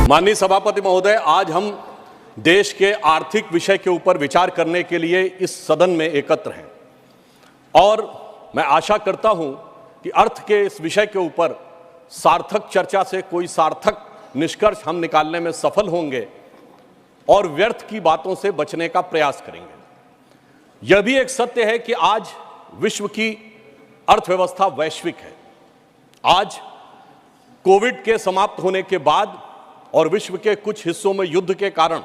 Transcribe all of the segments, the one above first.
माननीय सभापति महोदय, आज हम देश के आर्थिक विषय के ऊपर विचार करने के लिए इस सदन में एकत्र हैं और मैं आशा करता हूं कि अर्थ के इस विषय के ऊपर सार्थक चर्चा से कोई सार्थक निष्कर्ष हम निकालने में सफल होंगे और व्यर्थ की बातों से बचने का प्रयास करेंगे। यह भी एक सत्य है कि आज विश्व की अर्थव्यवस्था वैश्विक है। आज कोविड के समाप्त होने के बाद और विश्व के कुछ हिस्सों में युद्ध के कारण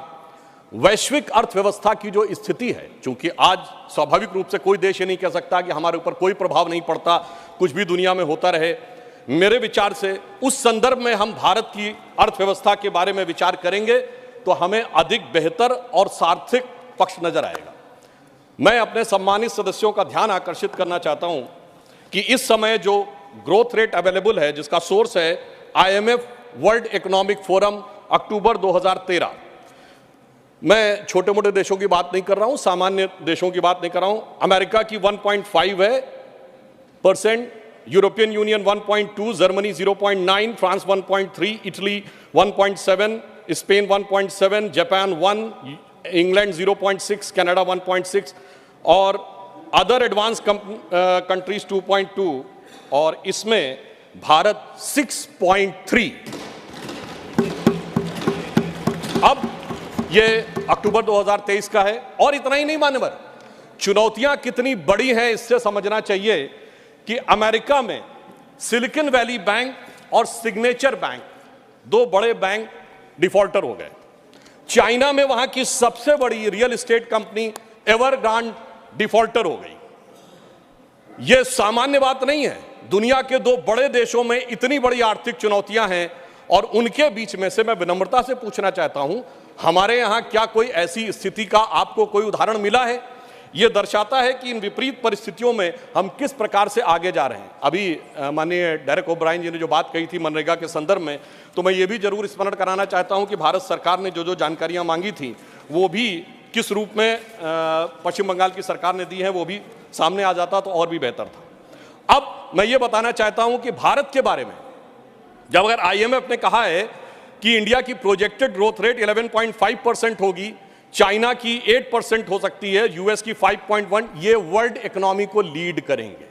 वैश्विक अर्थव्यवस्था की जो स्थिति है, चूंकि आज स्वाभाविक रूप से कोई देश ये नहीं कह सकता कि हमारे ऊपर कोई प्रभाव नहीं पड़ता, कुछ भी दुनिया में होता रहे। मेरे विचार से उस संदर्भ में हम भारत की अर्थव्यवस्था के बारे में विचार करेंगे तो हमें अधिक बेहतर और सार्थक पक्ष नजर आएगा। मैं अपने सम्मानित सदस्यों का ध्यान आकर्षित करना चाहता हूं कि इस समय जो ग्रोथ रेट अवेलेबल है, जिसका सोर्स है IMF वर्ल्ड इकोनॉमिक फोरम अक्टूबर 2013। मैं छोटे मोटे देशों की बात नहीं कर रहा हूं, सामान्य देशों की बात नहीं कर रहा हूं। अमेरिका की 1.5 है %, European union 1.2, Germany 0.9, France 1.3, Italy 1.7, Spain 1.7, Japan 1, England 0.6, Canada 1.6 और अदर एडवांस कंट्रीज 2.2 और इसमें भारत 6.3। अब ये अक्टूबर 2023 का है और इतना ही नहीं मान्यवर, चुनौतियां कितनी बड़ी हैं इससे समझना चाहिए कि अमेरिका में सिलिकॉन वैली बैंक और सिग्नेचर बैंक, दो बड़े बैंक डिफॉल्टर हो गए। चाइना में वहां की सबसे बड़ी रियल एस्टेट कंपनी एवरग्रांड डिफॉल्टर हो गई। यह सामान्य बात नहीं है। दुनिया के दो बड़े देशों में इतनी बड़ी आर्थिक चुनौतियां हैं और उनके बीच में से मैं विनम्रता से पूछना चाहता हूं, हमारे यहां क्या कोई ऐसी स्थिति का आपको कोई उदाहरण मिला है? यह दर्शाता है कि इन विपरीत परिस्थितियों में हम किस प्रकार से आगे जा रहे हैं। अभी माननीय डेरेक ओब्रायन जी ने जो बात कही थी मनरेगा के संदर्भ में, तो मैं ये भी जरूर स्मरण कराना चाहता हूं कि भारत सरकार ने जो जानकारियां मांगी थी वो भी किस रूप में पश्चिम बंगाल की सरकार ने दी है, वो भी सामने आ जाता तो और भी बेहतर था। अब मैं ये बताना चाहता हूं कि भारत के बारे में जब अगर IMF ने कहा है कि इंडिया की प्रोजेक्टेड ग्रोथ रेट 11.5% होगी, चाइना की 8% हो सकती है, यूएस की 5.1, ये वर्ल्ड इकोनॉमी को लीड करेंगे।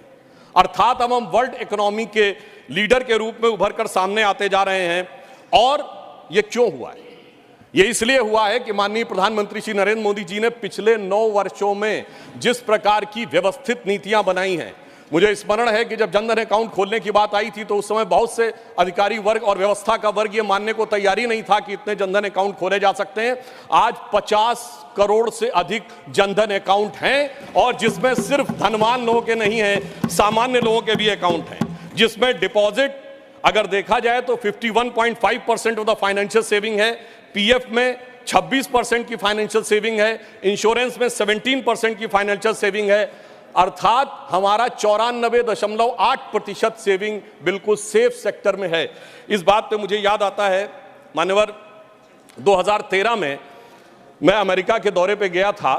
अर्थात अब हम वर्ल्ड इकोनॉमी के लीडर के रूप में उभर कर सामने आते जा रहे हैं। और ये क्यों हुआ है? ये इसलिए हुआ है कि माननीय प्रधानमंत्री श्री नरेंद्र मोदी जी ने पिछले 9 वर्षों में जिस प्रकार की व्यवस्थित नीतियां बनाई हैं। मुझे स्मरण है कि जब जनधन अकाउंट खोलने की बात आई थी तो उस समय बहुत से अधिकारी वर्ग और व्यवस्था का वर्ग ये मानने को तैयारी नहीं था कि इतने जनधन अकाउंट खोले जा सकते हैं। आज 50 करोड़ से अधिक जनधन अकाउंट हैं और जिसमें सिर्फ धनवान लोगों के नहीं हैं, सामान्य लोगों के भी अकाउंट हैं, जिसमें डिपॉजिट अगर देखा जाए तो 51.5% ऑफ द फाइनेंशियल सेविंग है, PF में 26% की फाइनेंशियल सेविंग है, इंश्योरेंस में 17% की फाइनेंशियल सेविंग है। अर्थात हमारा 94.8% सेविंग बिल्कुल सेफ सेक्टर में है। इस बात पे मुझे याद आता है मान्यवर, 2013 में मैं अमेरिका के दौरे पे गया था।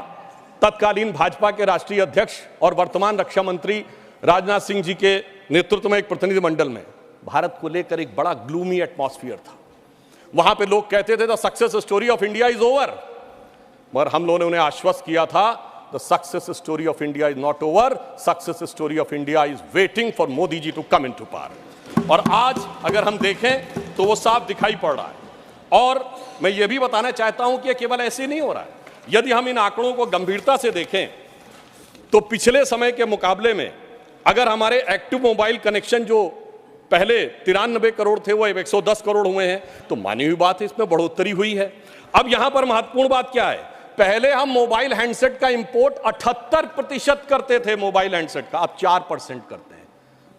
तत्कालीन भाजपा के राष्ट्रीय अध्यक्ष और वर्तमान रक्षा मंत्री राजनाथ सिंह जी के नेतृत्व में एक प्रतिनिधिमंडल में भारत को लेकर एक बड़ा ग्लूमी एटमॉस्फेयर था। वहां पे लोग कहते थे the success story of India is over, मगर हम लोगों ने उन्हें आश्वस्त किया था The success story of India is not over. Success story of India is waiting for Modi ji to come into power. और आज अगर हम देखें तो वो साफ दिखाई पड़ रहा है। और मैं ये भी बताना चाहता हूं कि ये केवल ऐसे नहीं हो रहा है। यदि हम इन आंकड़ों को गंभीरता से देखें तो पिछले समय के मुकाबले में अगर हमारे एक्टिव मोबाइल कनेक्शन जो पहले 93 करोड़ थे वो 110 करोड़ हुए हैं, तो मानी हुई बात है, इसमें बढ़ोतरी हुई है। अब यहां पर महत्वपूर्ण बात क्या है? पहले हम मोबाइल हैंडसेट का इंपोर्ट 78% करते थे, मोबाइल हैंडसेट का, अब 4% करते हैं।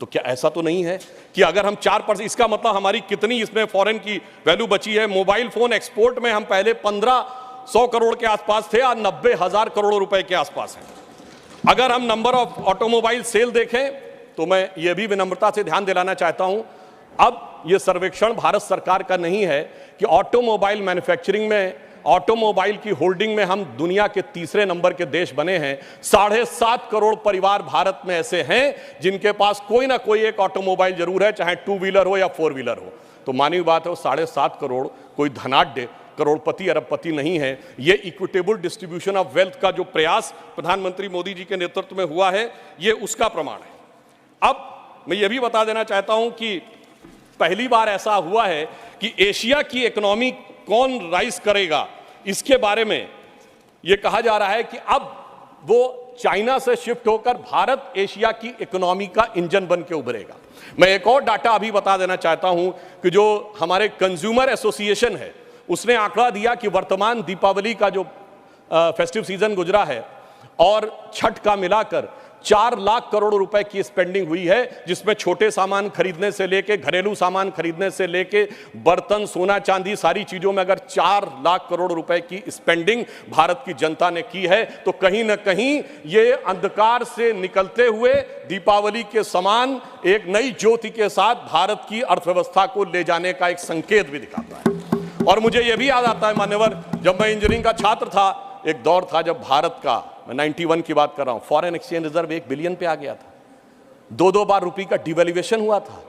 तो क्या ऐसा तो नहीं है कि अगर हम 4%, इसका मतलब हमारी कितनी इसमें फॉरेन की वैल्यू बची है? मोबाइल फोन एक्सपोर्ट में हम पहले 1500 करोड़ के आसपास थे, आज 90,000 करोड़ रुपए के आसपास हैं। अगर हम नंबर ऑफ ऑटोमोबाइल सेल देखें तो मैं ये भी विनम्रता से ध्यान दिलाना चाहता हूं, अब यह सर्वेक्षण भारत सरकार का नहीं है कि ऑटोमोबाइल मैन्युफैक्चरिंग में, ऑटोमोबाइल की होल्डिंग में हम दुनिया के तीसरे नंबर के देश बने हैं। 7.5 करोड़ परिवार भारत में ऐसे हैं जिनके पास कोई ना कोई एक ऑटोमोबाइल जरूर है, चाहे 2 व्हीलर हो या 4 व्हीलर हो। तो मानी बात है वो 7.5 करोड़ कोई धनाढ्य करोड़पति अरबपति नहीं है। ये इक्विटेबल डिस्ट्रीब्यूशन ऑफ वेल्थ का जो प्रयास प्रधानमंत्री मोदी जी के नेतृत्व में हुआ है, ये उसका प्रमाण है। अब मैं ये भी बता देना चाहता हूं कि पहली बार ऐसा हुआ है कि एशिया की इकोनॉमी कौन राइज करेगा, इसके बारे में यह कहा जा रहा है कि अब वो चाइना से शिफ्ट होकर भारत एशिया की इकोनॉमी का इंजन बन के उभरेगा। मैं एक और डाटा अभी बता देना चाहता हूं कि जो हमारे कंज्यूमर एसोसिएशन है, उसने आंकड़ा दिया कि वर्तमान दीपावली का जो फेस्टिव सीजन गुजरा है और छठ का मिलाकर 4 लाख करोड़ रुपए की स्पेंडिंग हुई है, जिसमें छोटे सामान खरीदने से लेके, घरेलू सामान खरीदने से लेके, बर्तन, सोना चांदी, सारी चीजों में अगर 4 लाख करोड़ रुपए की स्पेंडिंग भारत की जनता ने की है, तो कहीं ना कहीं ये अंधकार से निकलते हुए दीपावली के समान एक नई ज्योति के साथ भारत की अर्थव्यवस्था को ले जाने का एक संकेत भी दिखाता है। और मुझे यह भी याद आता है मान्यवर, जब मैं इंजीनियरिंग का छात्र था, एक दौर था जब भारत का, मैं 91 की बात कर रहा हूं, फॉरेन एक्सचेंज रिजर्व 1 बिलियन पे आ गया था। 2-2 बार रुपये का डिवैल्यूएशन हुआ था,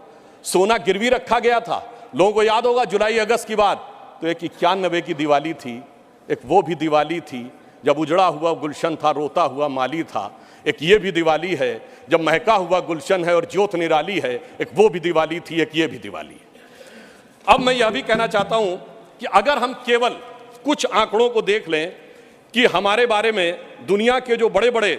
सोना गिरवी रखा गया था। लोगों को याद होगा जुलाई अगस्त की बात, तो एक 91 की दिवाली थी, एक वो भी दिवाली थी जब उजड़ा हुआ गुलशन था, रोता हुआ माली था। एक ये भी दिवाली है जब महका हुआ गुलशन है और ज्योत निराली है, एक वो भी दिवाली थी, एक ये भी दिवाली है। अब मैं यह भी कहना चाहता हूं कि अगर हम केवल कुछ आंकड़ों को देख लें कि हमारे बारे में दुनिया के जो बड़े बड़े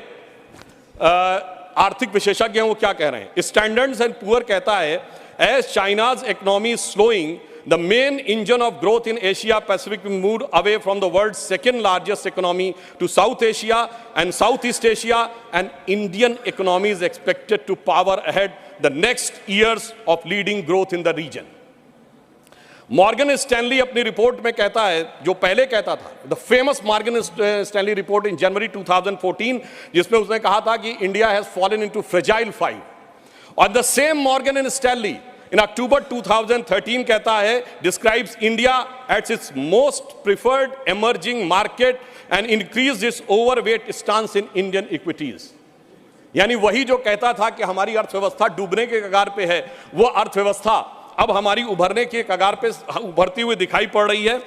आर्थिक विशेषज्ञ हैं वो क्या कह रहे हैं। स्टैंडर्ड्स एंड पुअर कहता है, as China's economy slowing, the main engine of growth in Asia Pacific move away from the world second largest economy to South Asia and South East Asia, and Indian economy is expected to power ahead the next years of leading growth in the region. Morgan Stanley अपनी report में कहता है, जो पहले कहता था, the famous Morgan Stanley report in January 2014, जिसमें उसने कहा था कि India has fallen into fragile 5। और the same Morgan and Stanley in October 2013 कहता है, describes India at its most preferred emerging market and increase its overweight stance in Indian equities. यानी वही जो कहता था कि हमारी अर्थव्यवस्था डूबने के कगार पे है, वो अर्थव्यवस्था अब हमारी उभरने के कगार पे उभरती हुई दिखाई पड़ रही है।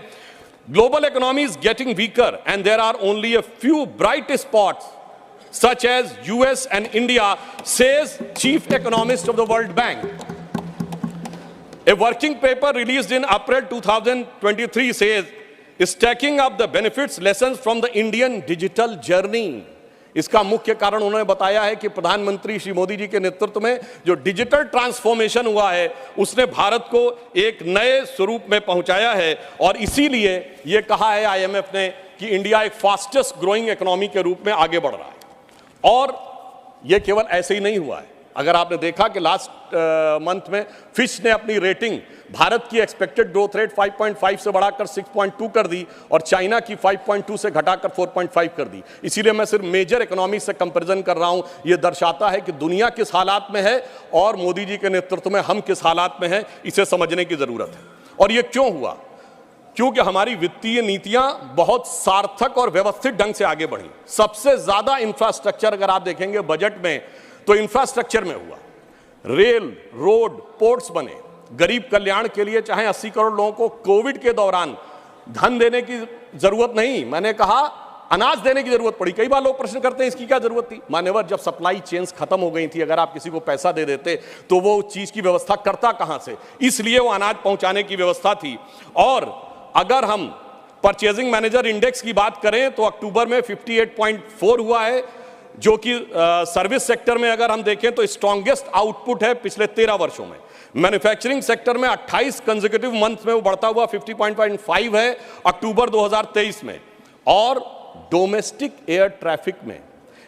Global economy is getting weaker and there are only a few bright spots such as US and India, says chief economist of the World Bank. A working paper released in April 2023 says, stacking up the benefits lessons from the Indian digital journey। इसका मुख्य कारण उन्होंने बताया है कि प्रधानमंत्री श्री मोदी जी के नेतृत्व में जो डिजिटल ट्रांसफॉर्मेशन हुआ है, उसने भारत को एक नए स्वरूप में पहुंचाया है। और इसीलिए यह कहा है आईएमएफ ने कि इंडिया एक फास्टेस्ट ग्रोइंग इकोनॉमी के रूप में आगे बढ़ रहा है। और यह केवल ऐसे ही नहीं हुआ है। अगर आपने देखा कि लास्ट मंथ में फिच ने अपनी रेटिंग भारत की एक्सपेक्टेड ग्रोथ रेट 5.5 से बढ़ाकर 6.2 कर दी और चाइना की 5.2 से घटाकर 4.5 कर दी। इसीलिए मैं सिर्फ मेजर इकोनॉमी से कंपैरिजन कर रहा हूं। यह दर्शाता है कि दुनिया किस हालात में है और मोदी जी के नेतृत्व में हम किस हालात में हैं, इसे समझने की जरूरत है। और यह क्यों हुआ? क्योंकि हमारी वित्तीय नीतियां बहुत सार्थक और व्यवस्थित ढंग से आगे बढ़ी। सबसे ज्यादा इंफ्रास्ट्रक्चर अगर आप देखेंगे बजट में, तो इंफ्रास्ट्रक्चर में हुआ। रेल, रोड, पोर्ट्स बने। गरीब कल्याण के लिए चाहे 80 करोड़ लोगों को कोविड के दौरान धन देने की जरूरत नहीं, मैंने कहा अनाज देने की जरूरत पड़ी। कई बार लोग प्रश्न करते हैं इसकी क्या जरूरत थी। मान्यवर, जब सप्लाई चेन्स खत्म हो गई थी, अगर आप किसी को पैसा दे देते तो वो चीज की व्यवस्था करता कहां से, इसलिए वो अनाज पहुंचाने की व्यवस्था थी। और अगर हम परचेजिंग मैनेजर इंडेक्स की बात करें तो अक्टूबर में 58.4 हुआ है, जो कि सर्विस सेक्टर में अगर हम देखें तो स्ट्रॉन्गेस्ट आउटपुट है पिछले 13 वर्षों में। मैन्युफैक्चरिंग सेक्टर में 28 कंसेक्यूटिव मंथ में वो बढ़ता हुआ 50.5 है अक्टूबर 2023 में। और डोमेस्टिक एयर ट्रैफिक में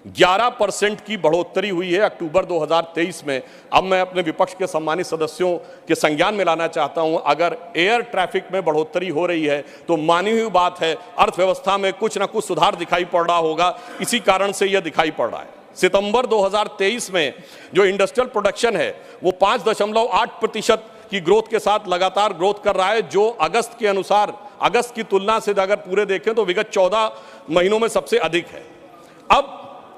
11% की बढ़ोतरी हुई है अक्टूबर 2023 में। अब मैं अपने विपक्ष के सम्मानित सदस्यों के संज्ञान में लाना चाहता हूं, अगर एयर ट्रैफिक में बढ़ोतरी हो रही है तो मानी हुई बात है अर्थव्यवस्था में कुछ ना कुछ सुधार दिखाई पड़ रहा होगा। इसी कारण से यह दिखाई पड़ रहा है। सितंबर 2023 में जो इंडस्ट्रियल प्रोडक्शन है वो 5.8% की ग्रोथ के साथ लगातार ग्रोथ कर रहा है, जो अगस्त के अनुसार, अगस्त की तुलना से अगर पूरे देखें तो विगत 14 महीनों में सबसे अधिक है। अब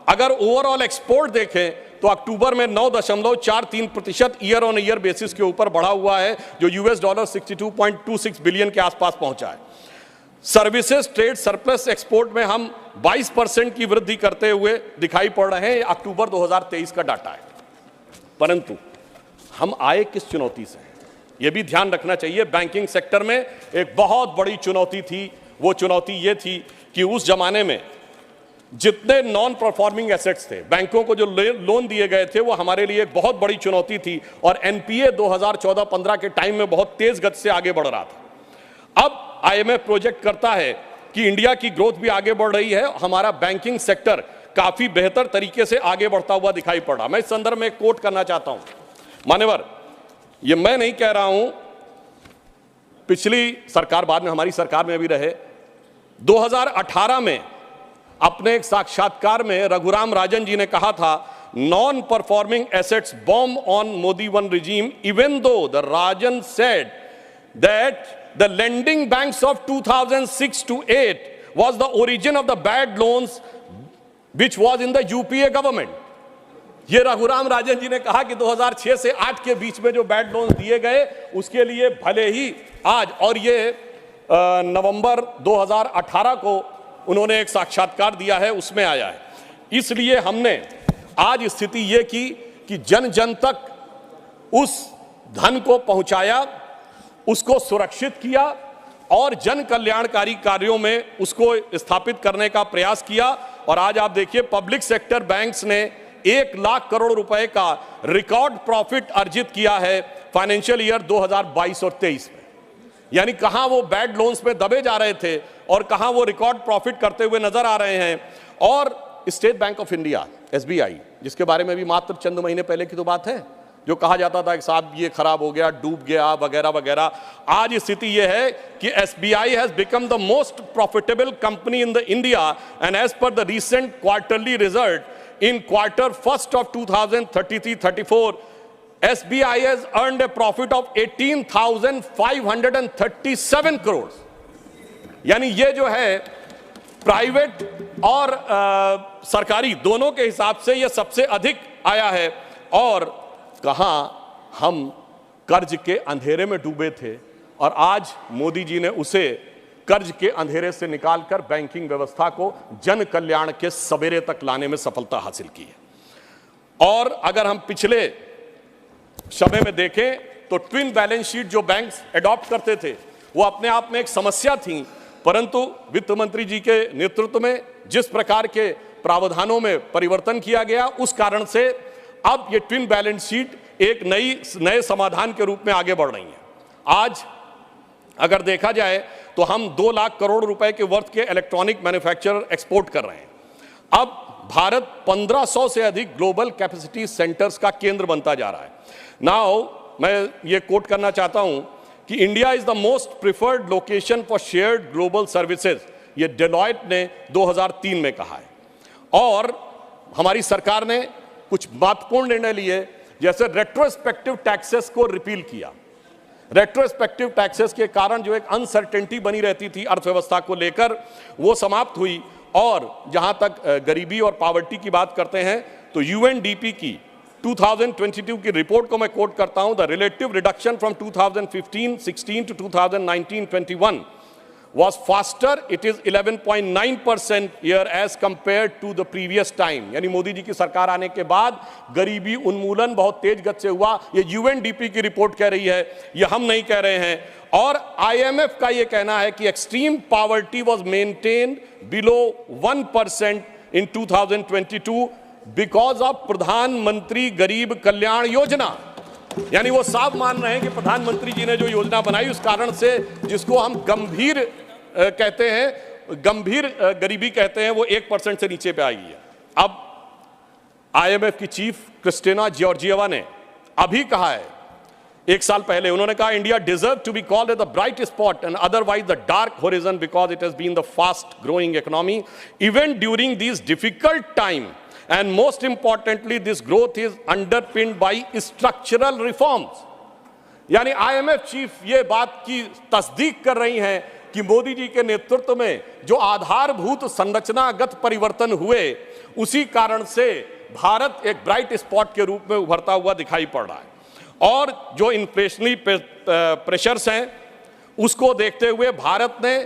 अगर ओवरऑल एक्सपोर्ट देखें तो अक्टूबर में 9.43% ईयर ऑन ईयर बेसिस के ऊपर बढ़ा हुआ है, जो $62.26 बिलियन के आसपास पहुंचा है। सर्विसेज ट्रेड सरप्लस एक्सपोर्ट में हम 22% की वृद्धि करते हुए दिखाई पड़ रहे हैं। अक्टूबर 2023 का डाटा है। परंतु हम आए किस चुनौती से, यह भी ध्यान रखना चाहिए। बैंकिंग सेक्टर में एक बहुत बड़ी चुनौती थी। वो चुनौती ये थी कि उस जमाने में जितने नॉन परफॉर्मिंग एसेट्स थे, बैंकों को जो लोन दिए गए थे, वो हमारे लिए एक बहुत बड़ी चुनौती थी। और एनपीए 2014-15 के टाइम में बहुत तेज गति से आगे बढ़ रहा था। अब आईएमएफ प्रोजेक्ट करता है कि इंडिया की ग्रोथ भी आगे बढ़ रही है, हमारा बैंकिंग सेक्टर काफी बेहतर तरीके से आगे बढ़ता हुआ दिखाई पड़ रहा। मैं इस संदर्भ में एक कोट करना चाहता हूं। मान्यवर, ये मैं नहीं कह रहा हूं, पिछली सरकार, बाद में हमारी सरकार में भी रहे, 2018 में अपने एक साक्षात्कार में रघुराम राजन जी ने कहा था, non performing assets bomb on Modi one regime, even though the Rajan said that the lending banks of 2006 to 8 was the origin of the bad loans which was in the UPA government. ये रघुराम राजन जी ने कहा कि 2006 से 8 के बीच में जो bad loans दिए गए, उसके लिए भले ही आज, और ये नवंबर 2018 को उन्होंने एक साक्षात्कार दिया है, उसमें आया है। इसलिए हमने आज स्थिति ये की कि जन जन तक उस धन को पहुंचाया, उसको सुरक्षित किया और जन कल्याणकारी कार्यों में उसको स्थापित करने का प्रयास किया। और आज आप देखिए, पब्लिक सेक्टर बैंक्स ने 1 लाख करोड़ रुपए का रिकॉर्ड प्रॉफिट अर्जित किया है फाइनेंशियल ईयर 2022 और 23 में। यानी कहां वो बैड लोन्स में दबे जा रहे थे और कहां वो रिकॉर्ड प्रॉफिट करते हुए नजर आ रहे हैं। और state bank of India, SBI, जिसके बारे में भी मात्र चंद महीने पहले की तो बात है, जो कहा जाता था कि साहब ये खराब हो गया, डूब गया, वगैरह वगैरह, आज स्थिति ये है कि SBI has become the most profitable company in the India. And as per the recent quarterly result in quarter first of 2033-34, SBI has earned a profit of 18,537 crores। यानी ये जो है प्राइवेट और सरकारी दोनों के हिसाब से ये सबसे अधिक आया है। और कहां हम कर्ज के अंधेरे में डूबे थे और आज मोदी जी ने उसे कर्ज के अंधेरे से निकालकर बैंकिंग व्यवस्था को जन कल्याण के सवेरे तक लाने में सफलता हासिल की है। और अगर हम पिछले समय में देखें तो ट्विन बैलेंस शीट जो बैंक्स एडॉप्ट करते थे, वो अपने आप में एक समस्या थी। परंतु वित्त मंत्री जी के नेतृत्व में जिस प्रकार के प्रावधानों में परिवर्तन किया गया, उस कारण से अब ये ट्विन बैलेंस शीट एक नए समाधान के रूप में आगे बढ़ रही है। आज अगर देखा जाए तो हम 2 लाख करोड़ रुपए के वर्थ के इलेक्ट्रॉनिक मैन्युफैक्चरर एक्सपोर्ट कर रहे हैं। अब भारत 1500 से अधिक ग्लोबल कैपेसिटी सेंटर्स का केंद्र बनता जा रहा है। नाउ मैं ये कोट करना चाहता हूं कि India is the most preferred location for shared global services, ये डेलॉयट ने 2003 में कहा है। और हमारी सरकार ने कुछ महत्वपूर्ण निर्णय लिए, जैसे रेट्रोस्पेक्टिव टैक्सेस को रिपील किया। रेट्रोस्पेक्टिव टैक्सेस के कारण जो एक अनसर्टेनिटी बनी रहती थी अर्थव्यवस्था को लेकर, वो समाप्त हुई। और जहां तक गरीबी और पॉवर्टी की बात करते हैं तो यूएनडीपी की 2022 की रिपोर्ट को मैं कोट करता हूं, the relative reduction from 2015-16 to 2019-21 was faster, it is 11.9% year as compared to the previous time। यानी मोदी जी की सरकार आने के बाद गरीबी उन्मूलन बहुत तेज गति से हुआ। ये यूएनडीपी की रिपोर्ट कह रही है, ये हम नहीं कह रहे हैं। और आईएमएफ का ये कहना है कि extreme poverty was maintained below 1% in 2022 because of प्रधानमंत्री गरीब कल्याण योजना। यानी वो साफ मान रहे हैं कि प्रधानमंत्री जी ने जो योजना बनाई, उस कारण से जिसको हम गंभीर कहते हैं, गंभीर गरीबी कहते हैं, वो 1% से नीचे पे आई है। अब आईएमएफ की चीफ क्रिस्टिना जॉर्जिएवा ने अभी कहा है, 1 साल पहले उन्होंने कहा, India deserve to be called the bright spot and otherwise the dark horizon because it has been the fast growing economy even during this difficult time. And most importantly, this growth is underpinned by structural reforms। यानी IMF chief ये बात की तस्दीक कर रही हैं कि मोदी जी के नेतृत्व में जो आधारभूत संरचनागत परिवर्तन हुए, उसी कारण से भारत एक ब्राइट स्पॉट के रूप में उभरता हुआ दिखाई पड़ रहा है। और जो इन्फ्लेशनरी प्रेशर्स हैं उसको देखते हुए भारत ने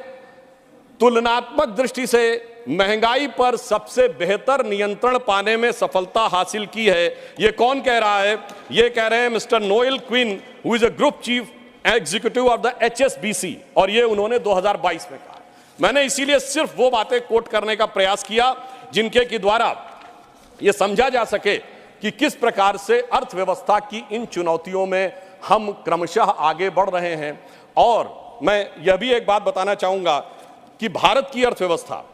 तुलनात्मक दृष्टि से महंगाई पर सबसे बेहतर नियंत्रण पाने में सफलता हासिल की है। यह कौन कह रहा है? यह कह रहे हैं Mister Noel Quinn, who is a group chief executive of the HSBC, और ये उन्होंने 2022 में कहा। मैंने इसीलिए सिर्फ वो बातें कोट करने का प्रयास किया जिनके की द्वारा यह समझा जा सके कि किस प्रकार से अर्थव्यवस्था की इन चुनौतियों में हम क्रमशः आगे बढ़ रहे हैं। और मैं यह भी एक बात बताना चाहूंगा कि भारत की अर्थव्यवस्था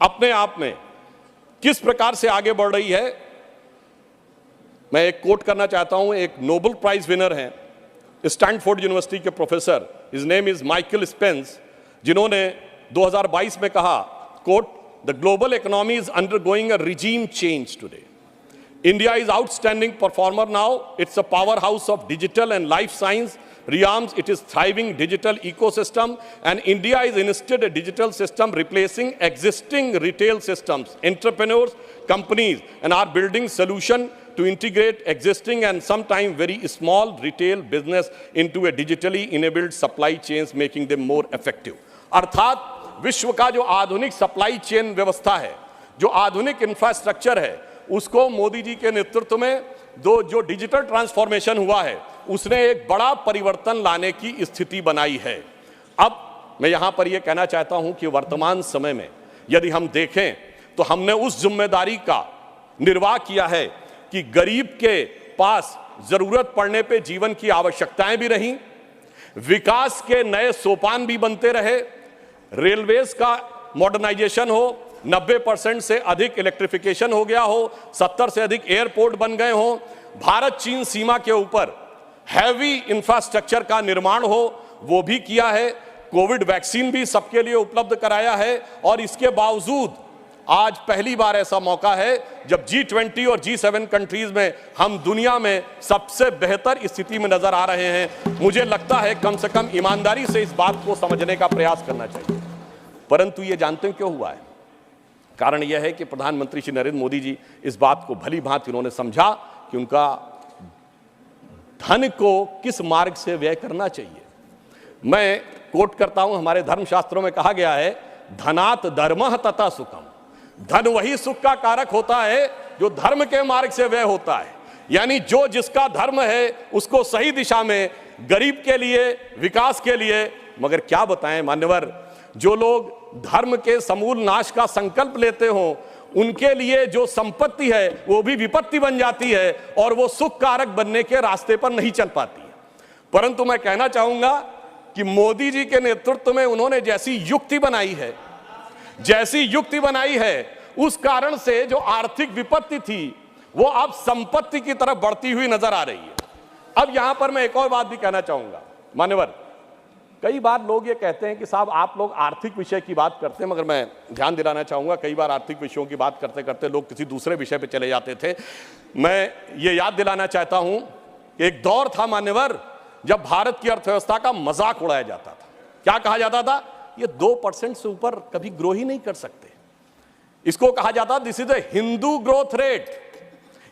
अपने आप में किस प्रकार से आगे बढ़ रही है। मैं एक कोट करना चाहता हूं, एक नोबेल प्राइज विनर हैं, स्टैनफोर्ड यूनिवर्सिटी के professor, his name is Michael Spence, जिन्होंने 2022 में कहा, quote, the global economy is undergoing a regime change today. India is outstanding performer now. It's a powerhouse of digital and life science realms. It is thriving digital ecosystem, and India is instead a digital system replacing existing retail systems. Entrepreneurs, companies, and are building solution to integrate existing and sometimes very small retail business into a digitally enabled supply chains, making them more effective. अर्थात विश्व का जो आधुनिक supply chain व्यवस्था है, जो आधुनिक infrastructure है, उसको मोदी जी के नेतृत्व में जो डिजिटल ट्रांसफॉर्मेशन हुआ है उसने एक बड़ा परिवर्तन लाने की स्थिति बनाई है। अब मैं यहां पर यह कहना चाहता हूं कि वर्तमान समय में यदि हम देखें तो हमने उस जिम्मेदारी का निर्वाह किया है कि गरीब के पास जरूरत पड़ने पे जीवन की आवश्यकताएं भी रहीं, विकास के नए सोपान भी बनते रहे, रेलवेज का मॉडर्नाइजेशन हो, 90% से अधिक इलेक्ट्रिफिकेशन हो गया हो, 70 से अधिक एयरपोर्ट बन गए हो, भारत चीन सीमा के ऊपर हैवी इंफ्रास्ट्रक्चर का निर्माण हो, वो भी किया है। कोविड वैक्सीन भी सबके लिए उपलब्ध कराया है। और इसके बावजूद आज पहली बार ऐसा मौका है जब G20 और G7 कंट्रीज में हम दुनिया में सबसे बेहतर स्थिति में नजर आ रहे हैं। मुझे लगता है कम से कम ईमानदारी से इस बात को समझने का प्रयास करना चाहिए। परंतु ये जानते हैं क्यों हुआ है? कारण यह है कि प्रधानमंत्री श्री नरेंद्र मोदी जी इस बात को भली भांति उन्होंने समझा कि उनका धन को किस मार्ग से व्यय करना चाहिए। मैं कोट करता हूं, हमारे धर्मशास्त्रों में कहा गया है, धनात् धर्मः तथा सुखम। धन वही सुख का कारक होता है जो धर्म के मार्ग से व्यय होता है। यानी जो जिसका धर्म है उसको सही दिशा में, गरीब के लिए, विकास के लिए। मगर क्या बताएं मान्यवर, जो लोग धर्म के समूल नाश का संकल्प लेते हो उनके लिए जो संपत्ति है वो भी विपत्ति बन जाती है और वो सुख कारक बनने के रास्ते पर नहीं चल पाती है। परंतु मैं कहना चाहूंगा कि मोदी जी के नेतृत्व में उन्होंने जैसी युक्ति बनाई है उस कारण से जो आर्थिक विपत्ति थी वो अब संपत्ति की तरफ बढ़ती हुई नजर आ रही है। अब यहां पर मैं एक और बात भी कहना चाहूंगा मान्यवर, कई बार लोग ये कहते हैं कि साहब आप लोग आर्थिक विषय की बात करते हैं, मगर मैं ध्यान दिलाना चाहूंगा कई बार आर्थिक विषयों की बात करते करते लोग किसी दूसरे विषय पे चले जाते थे। मैं ये याद दिलाना चाहता हूं कि एक दौर था मान्यवर जब भारत की अर्थव्यवस्था का मजाक उड़ाया जाता था। क्या कहा जाता था? ये 2% से ऊपर कभी ग्रो ही नहीं कर सकते। इसको कहा जाता this is a Hindu growth rate.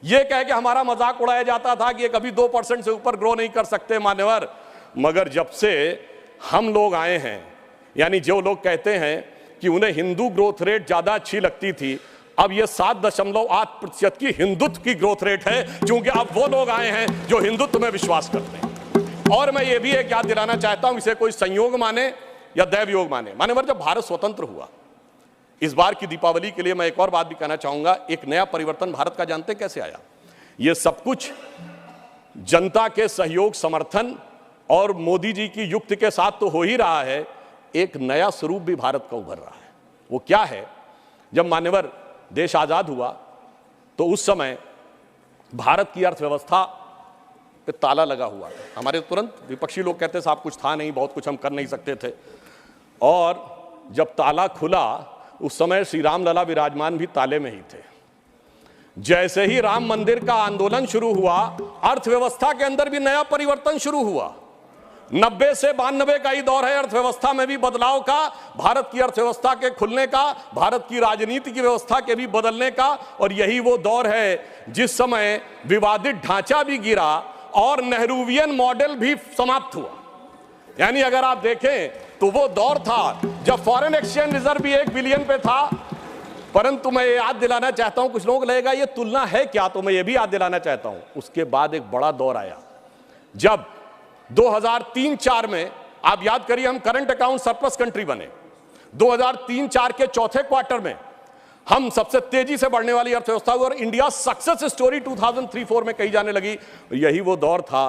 ये कह के हमारा मजाक उड़ाया जाता था कि ये कभी 2% से ऊपर ग्रो नहीं कर सकते मान्यवर। मगर जब से हम लोग आए हैं, यानी जो लोग कहते हैं कि उन्हें हिंदू ग्रोथ रेट ज्यादा अच्छी लगती थी, अब यह 7.8% की हिंदुत्व की ग्रोथ रेट है, क्योंकि अब वो लोग आए हैं जो हिंदुत्व में विश्वास करते हैं। और मैं ये भी एक याद दिलाना चाहता हूं, इसे कोई संयोग माने या दैव योग माने, मान्यवर जब भारत स्वतंत्र हुआ, इस बार की दीपावली के लिए मैं एक और बात भी कहना चाहूंगा, एक नया परिवर्तन भारत का जानते कैसे आया? यह सब कुछ जनता के सहयोग, समर्थन और मोदी जी की युक्ति के साथ तो हो ही रहा है। एक नया स्वरूप भी भारत का उभर रहा है। वो क्या है? जब मान्यवर देश आजाद हुआ तो उस समय भारत की अर्थव्यवस्था पे ताला लगा हुआ था। हमारे तुरंत विपक्षी लोग कहते साहब कुछ था नहीं, बहुत कुछ हम कर नहीं सकते थे। और जब ताला खुला उस समय श्री राम लला विराजमान भी ताले में ही थे। जैसे ही राम मंदिर का आंदोलन शुरू हुआ, अर्थव्यवस्था के अंदर भी नया परिवर्तन शुरू हुआ। 90 से 92 का ही दौर है अर्थव्यवस्था में भी बदलाव का, भारत की अर्थव्यवस्था के खुलने का, भारत की राजनीति की व्यवस्था के भी बदलने का। और यही वो दौर है जिस समय विवादित ढांचा भी गिरा और नेहरूवियन मॉडल भी समाप्त हुआ। यानी अगर आप देखें तो वो दौर था जब फॉरेन एक्सचेंज रिजर्व भी 1 बिलियन पे था। परंतु मैं ये याद दिलाना चाहता हूं, कुछ लोग लगेगा ये तुलना है क्या, तो मैं ये भी याद दिलाना चाहता हूं, उसके बाद एक बड़ा दौर आया जब 2003-4 में, आप याद करिए, हम करंट अकाउंट सरप्लस कंट्री बने। 2003-4 के चौथे क्वार्टर में हम सबसे तेजी से बढ़ने वाली अर्थव्यवस्था हुई और इंडिया सक्सेस स्टोरी 2003-4 में कही जाने लगी। यही वो दौर था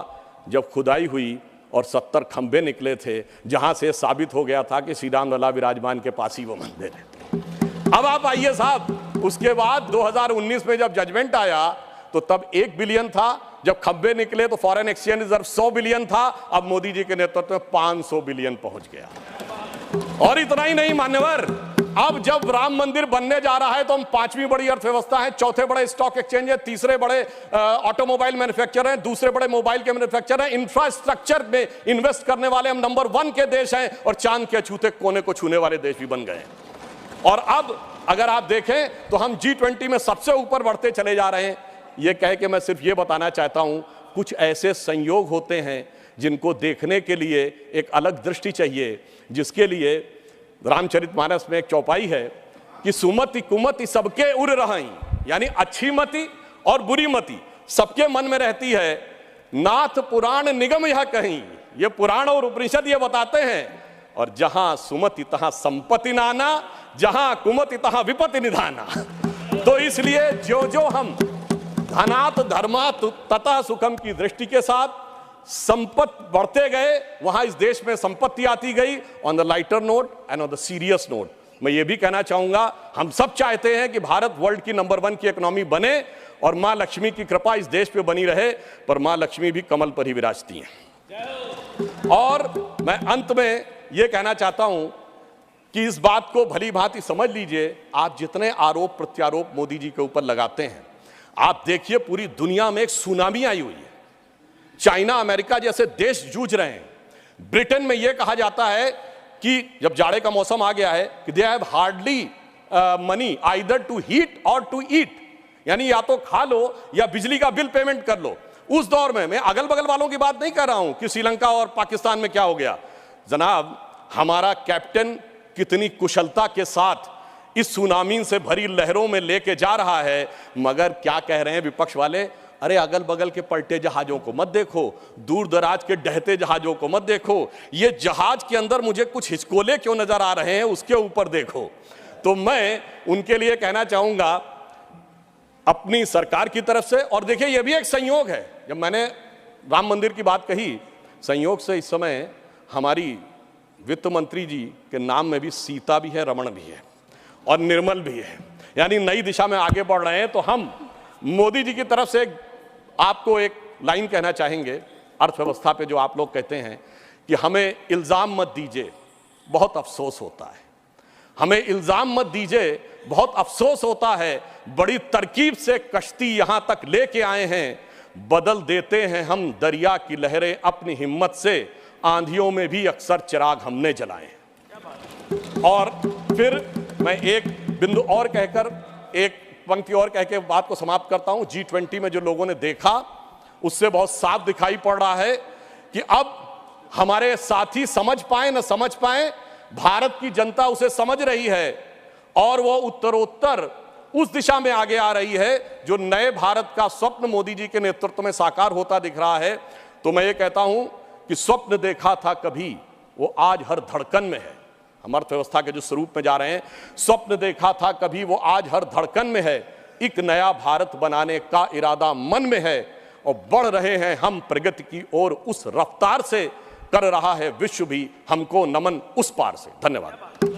जब खुदाई हुई और 70 खंबे निकले थे, जहां से साबित हो गया था कि श्री राम लला विराजमान के पास ही वो मंदिर है। अब आप आइए साहब, उसके बाद 2019 में जब जजमेंट आया तो तब 1 बिलियन था, जब खंबे निकले तो फॉरेन एक्सचेंज रिजर्व 100 बिलियन था, अब मोदी जी के नेतृत्व में 500 बिलियन पहुंच गया। और इतना ही नहीं मान्यवर, अब जब राम मंदिर बनने जा रहा है तो हम 5वीं बड़ी अर्थव्यवस्था है, चौथे बड़े स्टॉक एक्सचेंज है, तीसरे बड़े ऑटोमोबाइल मैन्युफैक्चरर हैं, दूसरे बड़े मोबाइल के मैन्युफैक्चरर हैं, इंफ्रास्ट्रक्चर में इन्वेस्ट करने वाले हम नंबर 1 के देश हैं और चांद के अछूते कोने को छूने वाले देश भी बन गए हैं। और अब अगर आप देखें तो हम G20 में सबसे ऊपर बढ़ते चले जा रहे हैं। ये कह के मैं सिर्फ ये बताना चाहता हूं, कुछ ऐसे संयोग होते हैं जिनको देखने के लिए एक अलग दृष्टि चाहिए, जिसके लिए रामचरितमानस में एक चौपाई है कि सुमति कुमति सबके उर रही, यानी अच्छी मति और बुरी मति सबके मन में रहती है। नाथ पुराण निगम यह कहीं, ये पुराण और उपनिषद ये बताते हैं, और जहां सुमति तहां संपत्ति नाना, जहां कुमति तहां विपत्ति निधाना। तो इसलिए जो जो हम धनात धर्मात तथा सुखम की दृष्टि के साथ संपत्ति बढ़ते गए, वहां इस देश में संपत्ति आती गई। On the lighter note and on the serious note मैं ये भी कहना चाहूंगा, हम सब चाहते हैं कि भारत वर्ल्ड की नंबर 1 की इकोनॉमी बने और मां लक्ष्मी की कृपा इस देश पे बनी रहे, पर मां लक्ष्मी भी कमल पर ही विराजती हैं। और मैं अंत में ये कहना चाहता हूं कि इस बात को भली भांति समझ लीजिए, आप जितने आरोप प्रत्यारोप मोदी जी के ऊपर लगाते हैं, आप देखिए पूरी दुनिया में एक सुनामी आई हुई है। चाइना अमेरिका जैसे देश जूझ रहे हैं। ब्रिटेन में यह कहा जाता है कि जब जाड़े का मौसम आ गया है कि they have hardly money either to heat और टू ईट, यानी या तो खा लो या बिजली का बिल पेमेंट कर लो। उस दौर में, मैं अगल बगल वालों की बात नहीं कर रहा हूं कि श्रीलंका और पाकिस्तान में क्या हो गया। जनाब, हमारा कैप्टन कितनी कुशलता के साथ इस सुनामी से भरी लहरों में लेके जा रहा है, मगर क्या कह रहे हैं विपक्ष वाले, अरे अगल बगल के पलटे जहाजों को मत देखो, दूर दराज के डहते जहाजों को मत देखो, ये जहाज के अंदर मुझे कुछ हिचकोले क्यों नजर आ रहे हैं उसके ऊपर देखो। तो मैं उनके लिए कहना चाहूंगा अपनी सरकार की तरफ से, और देखिए ये भी एक संयोग है, जब मैंने राम मंदिर की बात कही, संयोग से इस समय हमारी वित्त मंत्री जी के नाम में भी सीता भी है, रमण भी है और निर्मल भी है, यानी नई दिशा में आगे बढ़ रहे हैं। तो हम मोदी जी की तरफ से आपको एक लाइन कहना चाहेंगे अर्थव्यवस्था पे, जो आप लोग कहते हैं कि हमें इल्ज़ाम मत दीजिए, बहुत अफसोस होता है। हमें इल्ज़ाम मत दीजिए, बहुत अफसोस होता है। बड़ी तरकीब से कश्ती यहाँ तक लेके आए हैं, बदल देते हैं हम दरिया की लहरें अपनी हिम्मत से, आंधियों में भी अक्सर चिराग हमने जलाए। और फिर मैं एक बिंदु और कहकर, एक पंक्ति और कह के बात को समाप्त करता हूं। G20 में जो लोगों ने देखा उससे बहुत साफ दिखाई पड़ रहा है कि अब हमारे साथी समझ पाए न समझ पाए, भारत की जनता उसे समझ रही है और वो उत्तरोत्तर उस दिशा में आगे आ रही है जो नए भारत का स्वप्न मोदी जी के नेतृत्व में साकार होता दिख रहा है। तो मैं ये कहता हूं कि स्वप्न देखा था कभी, वो आज हर धड़कन में है। हम अर्थव्यवस्था के जो स्वरूप में जा रहे हैं, स्वप्न देखा था कभी, वो आज हर धड़कन में है। एक नया भारत बनाने का इरादा मन में है और बढ़ रहे हैं हम प्रगति की ओर, उस रफ्तार से कर रहा है विश्व भी हमको नमन उस पार से। धन्यवाद।